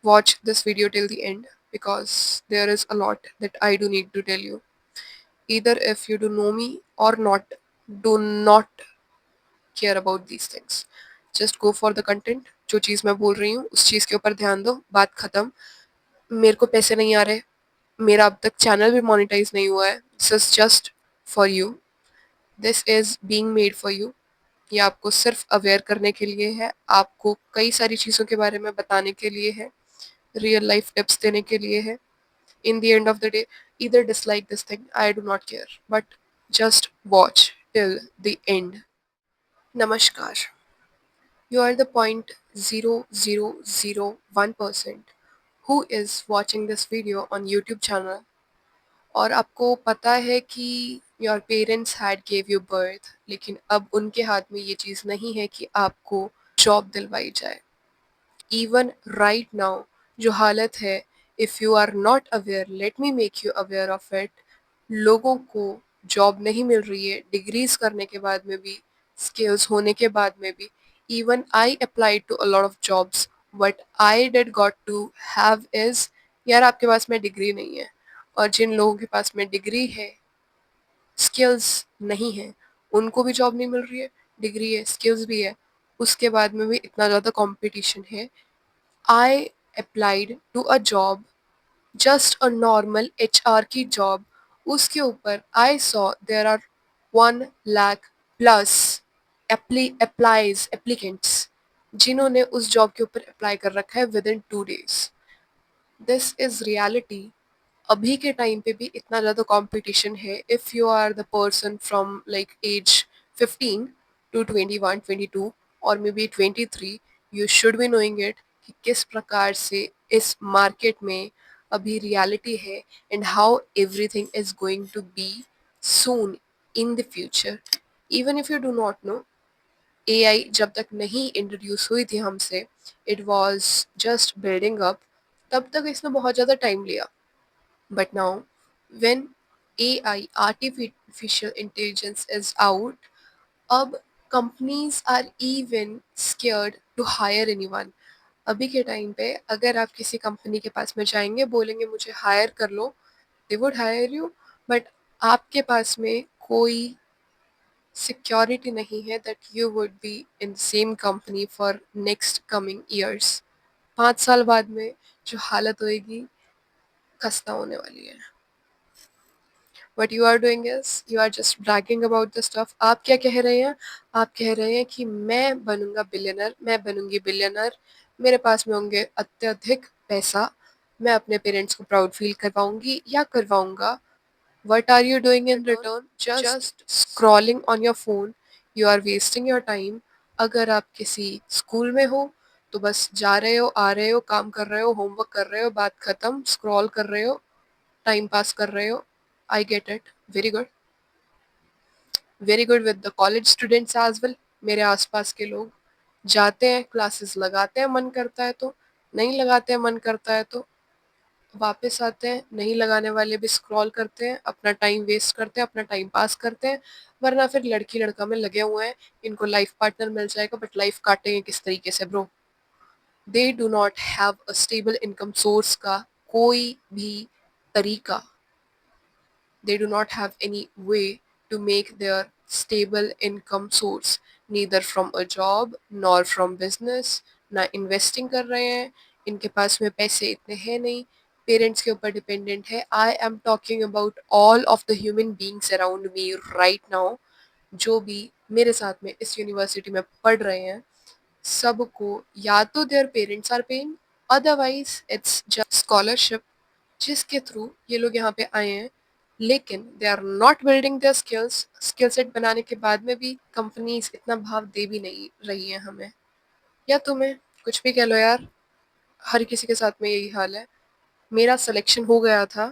watch this video till the end because there is a lot that I do need to tell you. Either if you do know me or not, do not care about these things. Just go for the content. जो चीज़ मैं बोल रही हूँ उस चीज़ के ऊपर ध्यान दो, बात खत्म. मेरे को पैसे नहीं आ रहे, मेरा अब तक चैनल भी मोनेटाइज नहीं हुआ है. This is just for you. This is being made for you. ये आपको सिर्फ अवेयर करने के लिए है, आपको कई सारी चीज़ों के बारे में बताने के लिए है, रियल लाइफ टिप्स देने के लिए है. In the end of the day, either dislike this thing, I do not care, but just watch till the end. Namaskar. You are the 0.0001% who is watching this video on YouTube channel. और आपको पता है कि your parents had gave you birth, लेकिन अब उनके हाथ में ये चीज़ नहीं है कि आपको जॉब दिलवाई जाए. इवन राइट नाउ जो हालत है, if you are not aware, let me make you aware of it. लोगों को जॉब नहीं मिल रही है डिग्रीज करने के बाद में भी, स्किल्स होने के बाद में भी. Even I applied to a lot of jobs, but I did got to have is, यार आपके पास में डिग्री नहीं है. और जिन लोगों के पास में डिग्री है, स्किल्स नहीं है, उनको भी जॉब नहीं मिल रही है. डिग्री है, स्किल्स भी है, उसके बाद में भी इतना ज़्यादा कंपटीशन है. I applied to a job, just a normal HR की job. उसके ऊपर I saw there are 1 lakh plus applicants जिन्होंने उस जॉब के ऊपर अप्लाई कर रखा है within 2 days. This is reality. अभी के टाइम पे भी इतना ज़्यादा कंपटीशन है. If you are the person from like age 15 to 21, 22 और may be 23, you should be knowing it कि किस प्रकार से इस मार्केट में अभी रियलिटी है and how everything is going to be soon in the future. Even if you do not know, AI जब तक नहीं इंट्रोड्यूस हुई थी हमसे, it was just building up, तब तक इसने बहुत ज़्यादा टाइम लिया. But now when AI artificial intelligence is out, अब companies are even scared to hire anyone. अभी के टाइम पे अगर आप किसी कंपनी के पास में जाएंगे, बोलेंगे मुझे हायर कर लो, they would hire you. But आपके पास में कोई सिक्योरिटी नहीं है that you would be in same company for next coming years. 5 साल बाद में जो हालत होएगी, खस्ता होने वाली है. What you are doing is you are just bragging about the stuff. आप क्या कह रहे हैं? आप कह रहे हैं कि मैं बनूंगा बिलियनर, मैं बनूंगी बिलियनर, मेरे पास में होंगे अत्यधिक पैसा, मैं अपने पेरेंट्स को प्राउड फील करवाऊंगी या करवाऊंगा. What are you doing in return? Just scrolling on your phone. You are wasting your time. अगर आप किसी स्कूल में हो तो बस जा रहे हो, आ रहे हो, काम कर रहे हो, होमवर्क कर रहे हो, बात खत्म, स्क्रॉल कर रहे हो, टाइम पास कर रहे हो. I get it. Very good. Very good with the college students as well. मेरे आसपास के लोग जाते हैं, क्लासेस लगाते हैं मन करता है तो, नहीं लगाते हैं मन करता है तो वापस आते हैं. नहीं लगाने वाले भी स्क्रॉल करते हैं, अपना टाइम वेस्ट करते हैं, अपना टाइम पास करते हैं. वरना फिर लड़की लड़का में लगे हुए हैं, इनको लाइफ पार्टनर मिल जाएगा, बट लाइफ काटेंगे किस तरीके से bro? They do not have a stable income source का कोई भी तरीका. They do not have any way to make their stable income source, neither from a job nor from business. ना इन्वेस्टिंग कर रहे हैं, इनके पास में पैसे इतने हैं नहीं, पेरेंट्स के ऊपर डिपेंडेंट है. I am talking about all of the human beings around me right now, जो भी मेरे साथ में इस यूनिवर्सिटी में पढ़ रहे हैं. सबको या तो their parents are paying, otherwise it's just scholarship जिसके थ्रू ये लोग यहाँ पे आए हैं. लेकिन they are not building their skills. Skill set बनाने के बाद में भी कंपनीज इतना भाव दे भी नहीं रही है हमें या तुम्हें. कुछ भी कह लो यार, हर किसी के साथ में यही हाल है. मेरा सिलेक्शन हो गया था.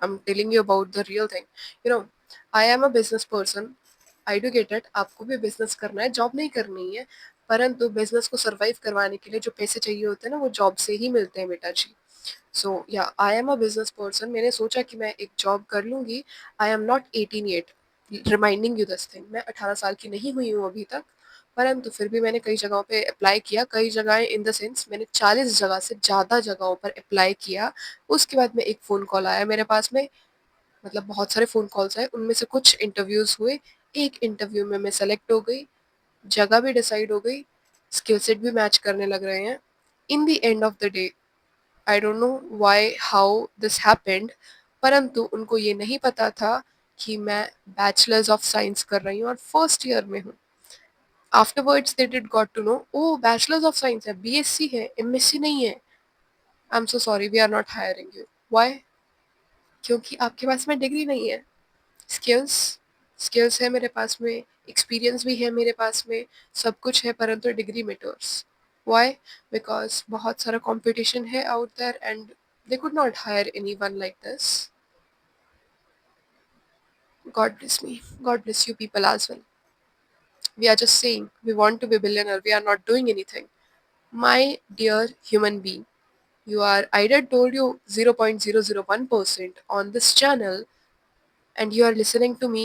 I am telling you about the real thing. You know, I am a business person. I do get it, आपको भी बिजनेस करना है, जॉब नहीं करनी है. परंतु बिजनेस को सर्वाइव करवाने के लिए जो पैसे चाहिए होते हैं ना, वो जॉब से ही मिलते हैं बेटा जी. सो या I am a business person. मैंने सोचा कि मैं एक जॉब कर लूँगी. I am not 18 yet, reminding you this thing. मैं 18 साल की नहीं हुई हूँ अभी तक, परंतु फिर भी मैंने कई जगहों पे अप्लाई किया, कई जगहें इन द सेंस मैंने 40 जगह से ज़्यादा जगहों पर अप्लाई किया। उसके बाद में एक फ़ोन कॉल आया मेरे पास में, मतलब बहुत सारे फ़ोन कॉल्स आए, उनमें से कुछ इंटरव्यूज़ हुए, एक इंटरव्यू में मैं सेलेक्ट हो गई, जगह भी डिसाइड हो गई, स्किल सेट भी मैच करने लग रहे हैं। इन the end of the day I don't know why how this happened, परंतु उनको ये नहीं पता था कि मैं बैचलर्स ऑफ साइंस कर रही हूँ और फर्स्ट ईयर में हूँ। Afterwards they did got to know, oh bachelor's of science है, बीएससी है, एमएससी नहीं है, I am so sorry we are not hiring you. Why? क्योंकि आपके पास में डिग्री नहीं है। स्किल्स स्किल्स है मेरे पास में, एक्सपीरियंस भी है मेरे पास में, सब कुछ है, परंतु डिग्री मैटर्स। व्हाई? बिकॉज बहुत सारा कंपटीशन है out there and they could not hire anyone like this. God bless me. God bless you people as well. We are just saying we want to be billionaire. We are not doing anything. My dear human being, you are I did told you 0.001% on this channel, and you are listening to me.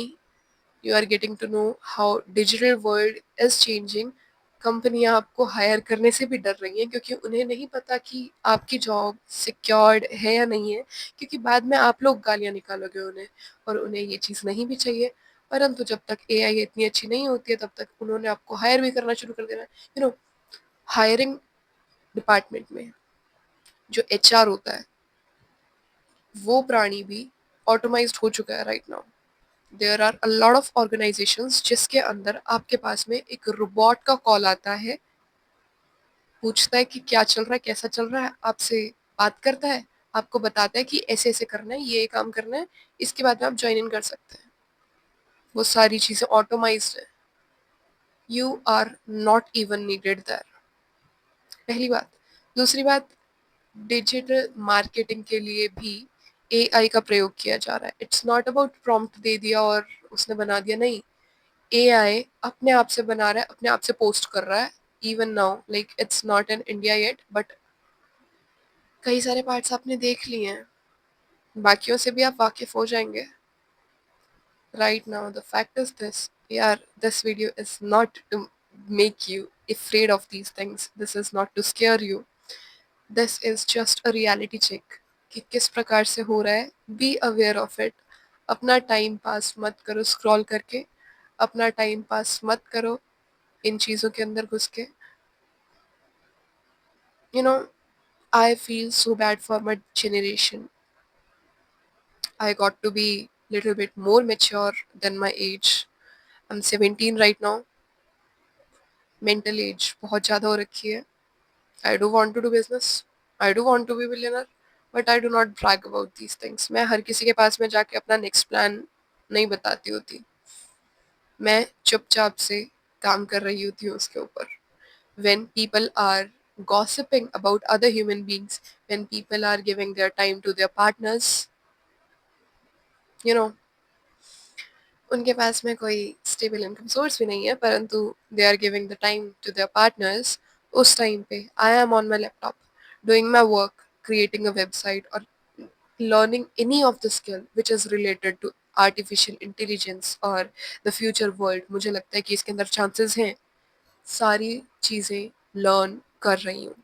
You are getting to know how digital world is changing. कंपनियां आपको higher करने से भी डर रही हैं क्योंकि उन्हें नहीं पता कि आपकी जॉब सिक्योर्ड है या नहीं है, क्योंकि बाद में आप लोग गालियां निकालोगे उन्हें, और उन्हें ये चीज़ नहीं भी चाहिए। परंतु जब तक एआई इतनी अच्छी नहीं होती है तब तक उन्होंने आपको हायर भी करना शुरू कर देना है। हायरिंग डिपार्टमेंट में जो एचआर होता है वो प्राणी भी ऑटोमाइज्ड हो चुका है right now. There are a lot of organisations जिसके अंदर आपके पास में एक रोबोट का कॉल आता है, पूछता है कि क्या चल रहा है, कैसा चल रहा है, आपसे बात करता है, आपको बताता है कि ऐसे ऐसे करना है, ये काम करना है, इसके बाद में आप ज्वाइन इन कर सकते हैं। वो सारी चीज़ें ऑटोमाइज्ड है। You are not even needed there, पहली बात। दूसरी बात, डिजिटल मार्केटिंग के लिए भी एआई का प्रयोग किया जा रहा है। इट्स नॉट अबाउट प्रॉम्प्ट दे दिया और उसने बना दिया, नहीं। एआई अपने आप से बना रहा है, अपने आप से पोस्ट कर रहा है। Even now like it's not in India yet, but कई सारे पार्ट्स आपने देख लिए हैं, बाकियों से भी आप वाकिफ हो जाएंगे। Right now the fact is this, यार this video is not to make you afraid of these things, this is not to scare you, this is just a reality check कि किस प्रकार से हो रहा है। Be aware of it. अपना time pass मत करो स्क्रॉल करके, अपना टाइम पास मत करो इन चीज़ों के अंदर घुस के। You know, I feel so bad for my generation. I got to be little bit more mature than my age. I'm 17 right now. Mental age बहुत ज़्यादा हो रखी है. I do want to do business. I do want to be billionaire. But I do not brag about these things. मैं हर किसी के पास में जाके अपना next plan नहीं बताती होती. मैं चुपचाप से काम कर रही होती हूँ उसके ऊपर. When people are gossiping about other human beings, when people are giving their time to their partners, you know, उनके पास में कोई स्टेबल इनकम सोर्स भी नहीं है, परंतु they are giving the time to their partners. उस टाइम पे I am on my laptop doing my work, creating a website और learning any of the skill which is related to artificial intelligence और the future world. मुझे लगता है कि इसके अंदर चांसेस हैं, सारी चीज़ें लर्न कर रही हूँ।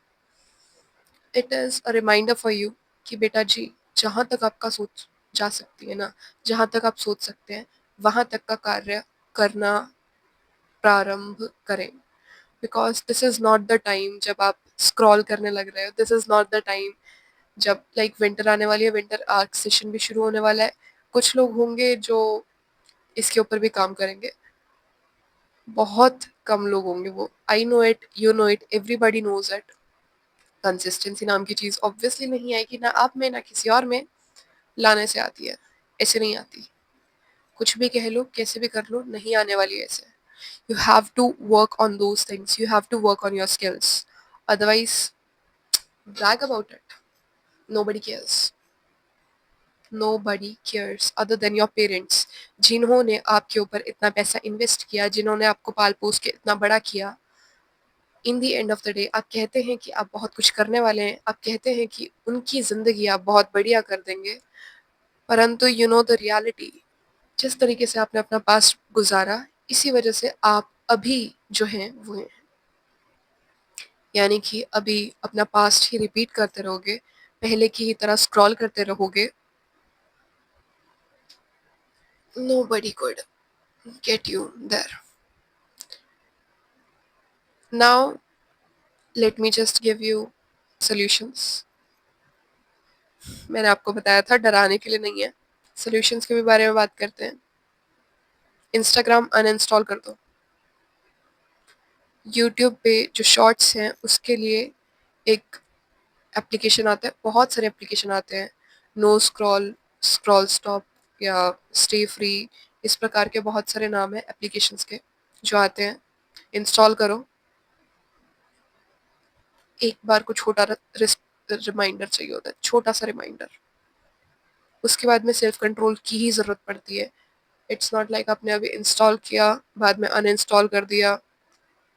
It is a reminder for you कि बेटा जी, जहाँ तक आपका सोच जा सकती है ना, जहाँ तक आप सोच सकते हैं, वहाँ तक का कार्य करना प्रारंभ करें। Because this is not the time जब आप स्क्रॉल करने लग रहे हो, this is not the time जब लाइक विंटर आने वाली है, विंटर आर्क सेशन भी शुरू होने वाला है। कुछ लोग होंगे जो इसके ऊपर भी काम करेंगे, बहुत कम लोग होंगे वो। I know it, you know it, everybody knows it. Consistency नाम की चीज़ ऑब्वियसली नहीं आएगी, ना आप में ना किसी और में। लाने से आती है, ऐसे नहीं आती। कुछ भी कह लो, कैसे भी कर लो, नहीं आने वाली है ऐसे। You have to work on those things. You have to work on your skills. Otherwise, brag about it. Nobody cares. Nobody cares other than your parents. जिन्होंने आपके ऊपर इतना पैसा इन्वेस्ट किया, जिन्होंने आपको पाल पोस के इतना बड़ा किया, इन दी एंड ऑफ द डे आप कहते हैं कि आप बहुत कुछ करने वाले हैं, आप कहते हैं कि उनकी ज़िंदगी आप बहुत बढ़िया कर देंगे, परंतु यू नो द रियलिटी, जिस तरीके से आपने अपना पास्ट गुजारा, इसी वजह से आप अभी जो हैं वो हैं, यानी कि अभी अपना पास्ट ही रिपीट करते रहोगे, पहले की ही तरह स्क्रॉल करते रहोगे, nobody could get you there. Now let me just give you solutions. मैंने आपको बताया था डराने के लिए नहीं है। सॉल्यूशंस के भी बारे में बात करते हैं। इंस्टाग्राम अनइंस्टॉल कर दो। यूट्यूब पे जो शॉर्ट्स हैं उसके लिए एक एप्लीकेशन आता है, बहुत सारे एप्लीकेशन आते हैं, नो स्क्रॉल, स्क्रॉल स्टॉप या स्टे फ्री, इस प्रकार के बहुत सारे नाम हैं एप्लीकेशंस के जो आते हैं। इंस्टॉल करो। एक बार को छोटा रिमाइंडर चाहिए होता है, छोटा सा रिमाइंडर। उसके बाद में सेल्फ कंट्रोल की ही ज़रूरत पड़ती है। इट्स नॉट लाइक आपने अभी इंस्टॉल किया, बाद में अनइंस्टॉल कर दिया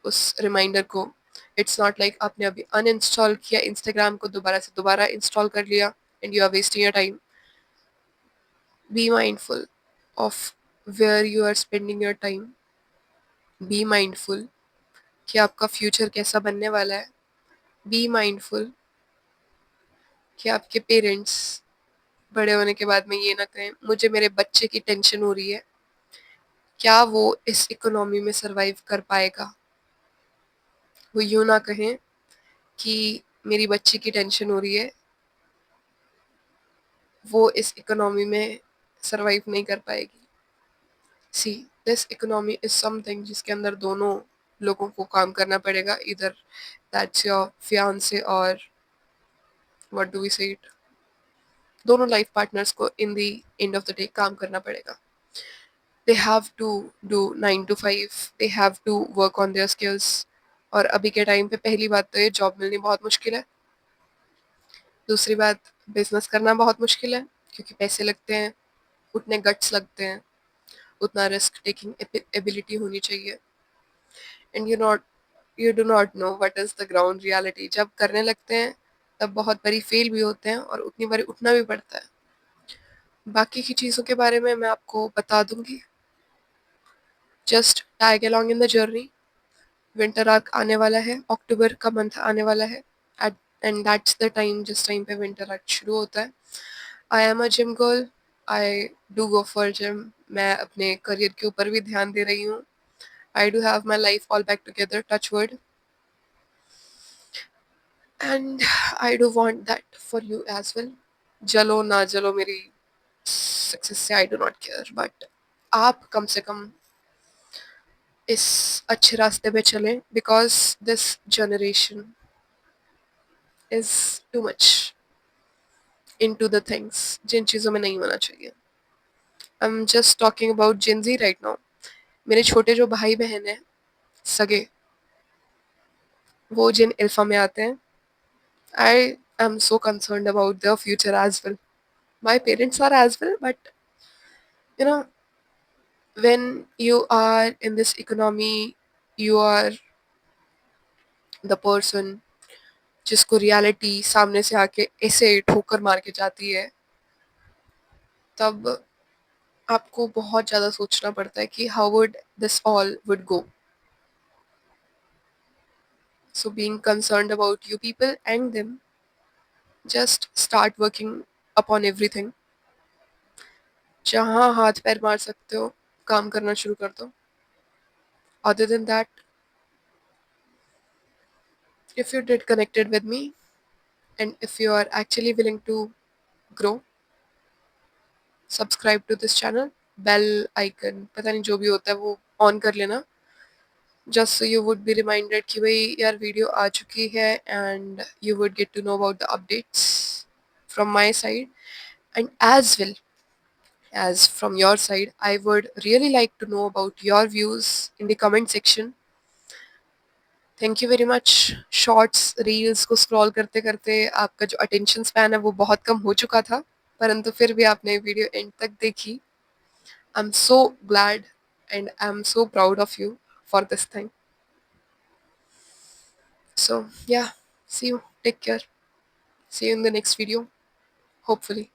उस रिमाइंडर को। इट्स नॉट लाइक आपने अभी अनइंस्टॉल किया इंस्टाग्राम को, दोबारा से दोबारा इंस्टॉल कर लिया and you are wasting your time. Be mindful of where you are spending your time. Be mindful कि आपका फ्यूचर कैसा बनने वाला है। बी माइंडफुल कि आपके पेरेंट्स बड़े होने के बाद में ये ना कहें मुझे मेरे बच्चे की टेंशन हो रही है, क्या वो इस इकोनॉमी में सरवाइव कर पाएगा। वो यूं ना कहें कि मेरी बच्ची की टेंशन हो रही है, वो इस इकोनॉमी में सरवाइव नहीं कर पाएगी। See, this economy is something जिसके अंदर दोनों लोगों को काम करना पड़ेगा, इधर दैट्स योर फियांसे और what do we say it, दोनों लाइफ पार्टनर्स को in the end of the day काम करना पड़ेगा। They have to do 9 to 5, they have to work on their skills. और अभी के टाइम पे पहली बात तो ये जॉब मिलनी बहुत मुश्किल है। दूसरी बात, बिजनेस करना बहुत मुश्किल है क्योंकि पैसे लगते हैं, उतने गट्स लगते हैं, उतना रिस्क टेकिंग एबिलिटी होनी चाहिए। And you do not know what is the ground reality. जब करने लगते हैं तब बहुत बारी फेल भी होते हैं और उतनी बारी उठना भी पड़ता है। बाकी की चीज़ों के बारे में मैं आपको बता दूंगी। Just tag along in the journey. Winter arc आने वाला है, अक्टूबर का मंथ आने वाला है एंड दैट्स द टाइम जिस टाइम पे विंटर आर्क शुरू होता है। I am a gym girl, I do go for gym. मैं अपने करियर के ऊपर भी ध्यान दे रही हूँ। I do have my life all back together, touch word, and I do want that for you as well. जलो ना जलो मेरी सक्सेस से, I do not care, but आप कम से कम इस अच्छे रास्ते पे चलें because this generation is too much into the things जिन चीज़ों में नहीं होना चाहिए। I am just talking about Gen Z right now. मेरे छोटे जो भाई बहन हैं सगे, वो जिन अल्फा में आते हैं, I am so concerned about their future as well. My parents are as well, but you know when you are in this economy, you are the person जिसको रियलिटी सामने से आके ऐसे ठोकर मार के जाती है, तब आपको बहुत ज़्यादा सोचना पड़ता है कि how would this all would go. So being concerned about you people and them, just start working upon everything. जहाँ हाथ पैर मार सकते हो काम करना शुरू कर दो। Other than that, if you did connected with me and if you are actually willing to grow, subscribe to this channel, bell icon पता नहीं जो भी होता है वो ऑन कर लेना, just so you would be reminded कि भाई यार वीडियो आ चुकी है, and you would get to know about the updates from my side, and as well as from your side I would really like to know about your views in the comment section. Thank you very much. Shorts reels को scroll करते करते आपका जो attention span है वो बहुत कम हो चुका था, परंतु फिर भी आपने वीडियो एंड तक देखी। I am so glad and I am so proud of you for this thing. So yeah, see you, take care, see you in the next video, hopefully.